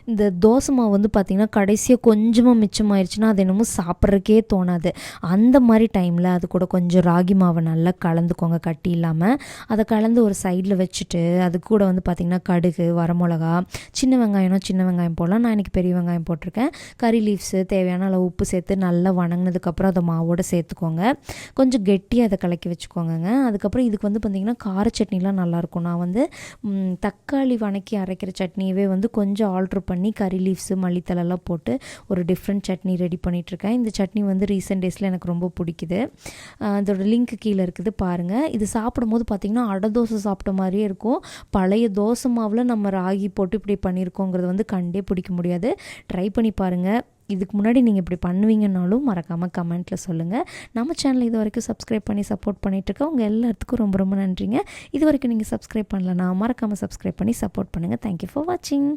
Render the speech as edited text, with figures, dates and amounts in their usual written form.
இந்த தோசை மாவு வந்து பார்த்திங்கன்னா கடைசியாக கொஞ்சமாக மிச்சமாயிருச்சுன்னா அது என்னமோ சாப்பிட்றக்கே தோணாது. அந்த மாதிரி டைமில் அது கூட கொஞ்சம் ராகி மாவை நல்லா கலந்துக்கோங்க, கட்டி இல்லாமல். அதை கலந்து ஒரு சைடில் வச்சுட்டு அது கூட வந்து பார்த்திங்கன்னா கடுகு, வரமிளகா, சின்ன வெங்காயம்னா சின்ன வெங்காயம் போடலாம். நான் இன்றைக்கி பெரிய வெங்காயம் போட்டிருக்கேன். கறி லீவ்ஸு, தேவையான அளவு உப்பு சேர்த்து நல்லா வணங்கினதுக்கப்புறம் அதை மாவோடு சேர்த்துக்கோங்க. கொஞ்சம் கெட்டியாக அதை கலக்கி வச்சுக்கோங்க. அதுக்கப்புறம் இதுக்கு வந்து பார்த்திங்கன்னா கார சட்னிலாம் நல்லாயிருக்கும். நான் வந்து தக்காளி வணக்கி அரைக்கிற சட்னியவே வந்து கொஞ்சம் ஆல்ட்ரு பண்ணி கறி லீவ்ஸு, மல்லித்தலைலாம் போட்டு ஒரு டிஃப்ரெண்ட் சட்னி ரெடி பண்ணிகிட்ருக்கேன். இந்த சட்னி வந்து ரீசெண்ட் டேஸில் எனக்கு ரொம்ப பிடிக்குது. அதோட லிங்க் கீழே இருக்குது பாருங்கள். இது சாப்பிடும்போது பார்த்திங்கன்னா அடை தோசை சாப்பிட்ட மாதிரியே இருக்கும். பழைய தோசை மாவில் நம்ம ராகி போட்டு இப்படி பண்ணியிருக்கோங்கிறது வந்து கண்டே பிடிக்க முடியாது. ட்ரை பண்ணி பாருங்கள். இதுக்கு முன்னாடி நீங்கள் இப்படி பண்ணுவீங்கன்னாலும் மறக்காமல் கமெண்ட்டில் சொல்லுங்கள். நம்ம சேனலை இது வரைக்கும் சப்ஸ்கிரைப் பண்ணி சப்போர்ட் பண்ணிகிட்ருக்கோம். உங்கள் எல்லாத்துக்கும் ரொம்ப ரொம்ப நன்றிங்க. இது வரைக்கும் நீங்கள் சப்ஸ்கிரைப் பண்ணலன்னா மறக்காமல் சப்ஸ்கிரைப் பண்ணி சப்போர்ட் பண்ணுங்கள். தேங்க்யூ ஃபார் வாட்சிங்.